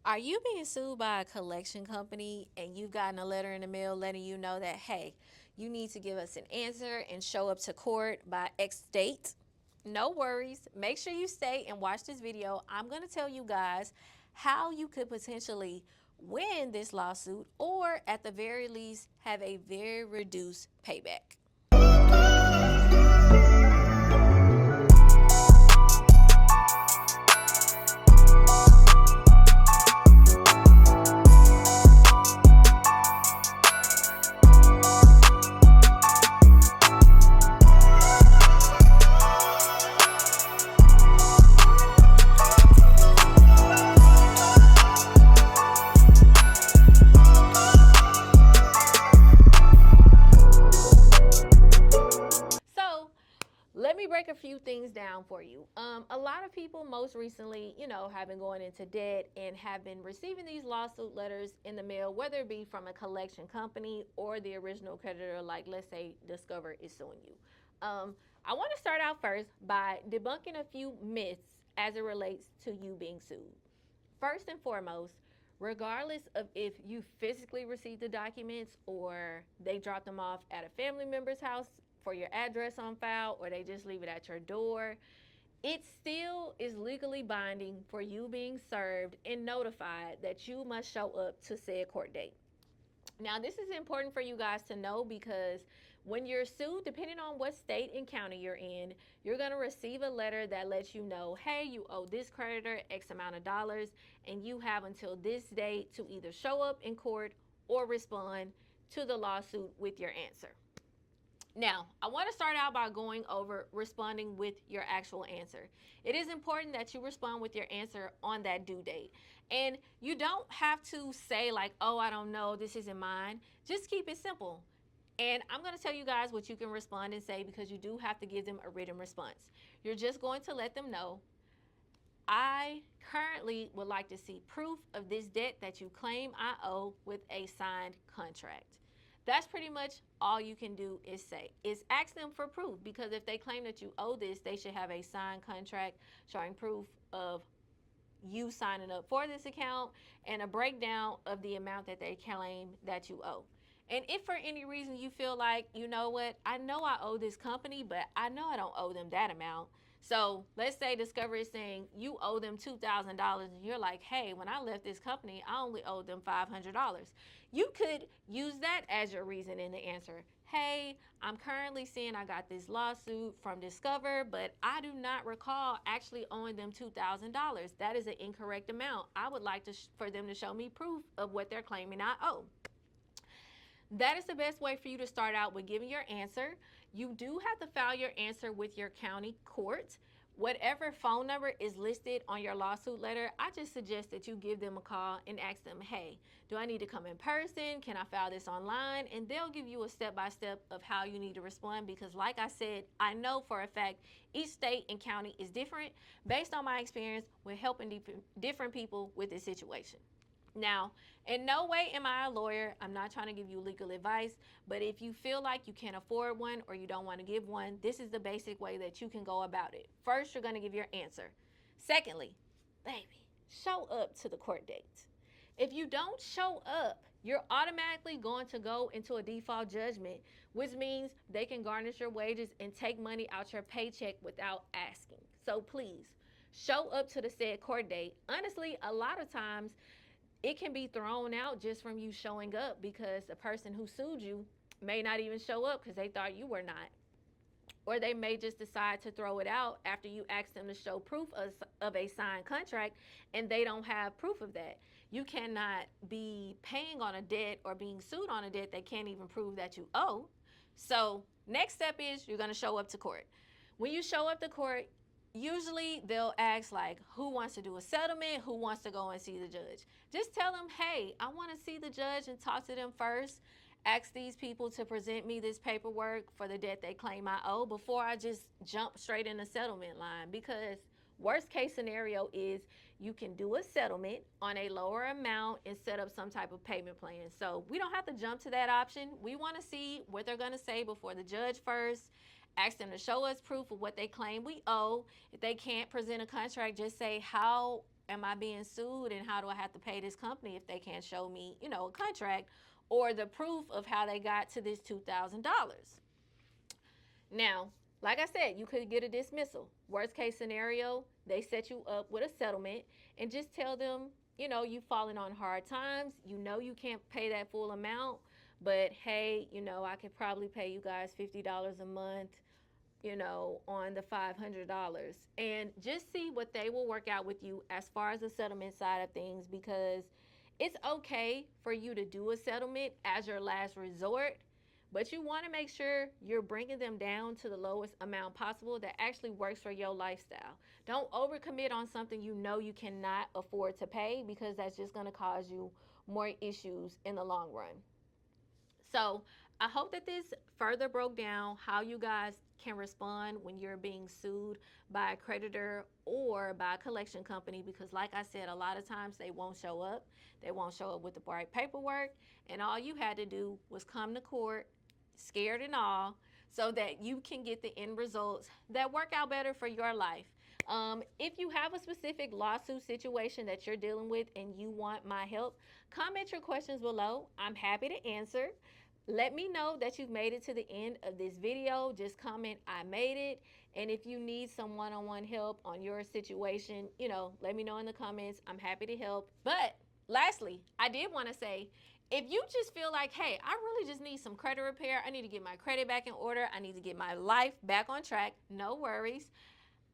Are you being sued by a collection company and you've gotten a letter in the mail letting you know that, hey, you need to give us an answer and show up to court by X date? No worries. Make sure you stay and watch this video. I'm going to tell you guys how you could potentially win this lawsuit or, at the very least, have a very reduced payback. So, let me break a few things down for you. A lot of people most recently, have been going into debt and have been receiving these lawsuit letters in the mail, whether it be from a collection company or the original creditor, like let's say Discover is suing you. I want to start out first by debunking a few myths as it relates to you being sued. First and foremost, regardless of if you physically received the documents or they dropped them off at a family member's house for your address on file or they just leave it at your door, it still is legally binding for you being served and notified that you must show up to said court date. Now, this is important for you guys to know because when you're sued, depending on what state and county you're in, you're going to receive a letter that lets you know, hey, you owe this creditor X amount of dollars, and you have until this date to either show up in court or respond to the lawsuit with your answer. Now, I want to start out by going over responding with your actual answer. It is important that you respond with your answer on that due date. And you don't have to say, like, oh, I don't know, this isn't mine. Just keep it simple. And I'm going to tell you guys what you can respond and say because you do have to give them a written response. You're just going to let them know, I currently would like to see proof of this debt that you claim I owe with a signed contract. That's pretty much all you can do is ask them for proof, because if they claim that you owe this, they should have a signed contract showing proof of you signing up for this account and a breakdown of the amount that they claim that you owe. And if for any reason you feel like, you know what, I know I owe this company, but I know I don't owe them that amount. So let's say Discover is saying you owe them $2,000 and you're like, hey, when I left this company, I only owed them $500. You could use that as your reason in the answer. Hey, I'm currently seeing I got this lawsuit from Discover, but I do not recall actually owing them $2,000. That is an incorrect amount. I would like for them to show me proof of what they're claiming I owe. That is the best way for you to start out with giving your answer. You do have to file your answer with your county court. Whatever phone number is listed on your lawsuit letter, I just suggest that you give them a call and ask them, hey, do I need to come in person? Can I file this online? And they'll give you a step-by-step of how you need to respond because, like I said, I know for a fact each state and county is different based on my experience with helping different people with this situation. Now, in no way am I a lawyer. I'm not trying to give you legal advice, but if you feel like you can't afford one or you don't want to give one, this is the basic way that you can go about it. First, you're going to give your answer. Secondly, baby, show up to the court date. If you don't show up, you're automatically going to go into a default judgment, which means they can garnish your wages and take money out your paycheck without asking. So please, show up to the said court date. Honestly, a lot of times it can be thrown out just from you showing up because the person who sued you may not even show up because they thought you were not. Or they may just decide to throw it out after you ask them to show proof of a signed contract and they don't have proof of that. You cannot be paying on a debt or being sued on a debt they can't even prove that you owe. So, next step is you're going to show up to court. When you show up to court, usually they'll ask, like, who wants to do a settlement, who wants to go and see the judge. Just tell them, hey, I want to see the judge and talk to them first. Ask these people to present me this paperwork for the debt they claim I owe before I just jump straight in the settlement line, because worst case scenario is you can do a settlement on a lower amount and set up some type of payment plan. So we don't have to jump to that option. We want to see what they're going to say before the judge first. Ask them to show us proof of what they claim we owe. If they can't present a contract, just say, how am I being sued, and how do I have to pay this company if they can't show me, a contract or the proof of how they got to this $2,000? Now, like I said, you could get a dismissal. Worst case scenario, they set you up with a settlement, and just tell them, you've fallen on hard times. You can't pay that full amount, but hey, I could probably pay you guys $50 a month, on the $500, and just see what they will work out with you as far as the settlement side of things, because it's okay for you to do a settlement as your last resort, but you want to make sure you're bringing them down to the lowest amount possible that actually works for your lifestyle. Don't overcommit on something you cannot afford to pay, because that's just going to cause you more issues in the long run. So I hope that this further broke down how you guys can respond when you're being sued by a creditor or by a collection company, because like I said, a lot of times they won't show up. They won't show up with the right paperwork, and all you had to do was come to court scared and all, so that you can get the end results that work out better for your life. If you have a specific lawsuit situation that you're dealing with and you want my help, comment your questions below. I'm happy to answer. Let me know that you've made it to the end of this video. Just comment, I made it. And if you need some one-on-one help on your situation, let me know in the comments. I'm happy to help. But lastly, I did want to say, if you just feel like, hey, I really just need some credit repair, I need to get my credit back in order, I need to get my life back on track, no worries.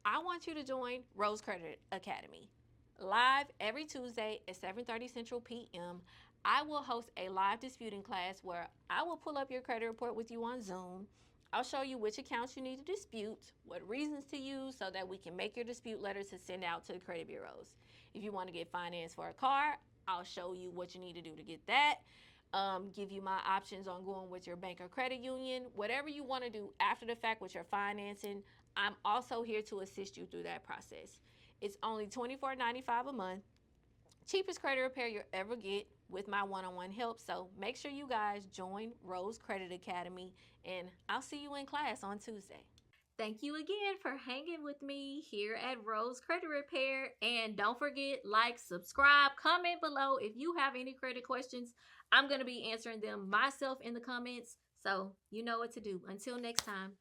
I want you to join Rose Credit Academy. Live every Tuesday at 7:30 Central PM. I will host a live disputing class where I will pull up your credit report with you on Zoom. I'll show you which accounts you need to dispute, what reasons to use, so that we can make your dispute letters to send out to the credit bureaus. If you want to get financed for a car, I'll show you what you need to do to get that. Give you my options on going with your bank or credit union. Whatever you want to do after the fact with your financing, I'm also here to assist you through that process. It's only $24.95 a month. Cheapest credit repair you'll ever get with my one-on-one help. So make sure you guys join Rose Credit Academy, and I'll see you in class on Tuesday. Thank you again for hanging with me here at Rose Credit Repair. And don't forget, like, subscribe, comment below if you have any credit questions. I'm going to be answering them myself in the comments. So you know what to do. Until next time.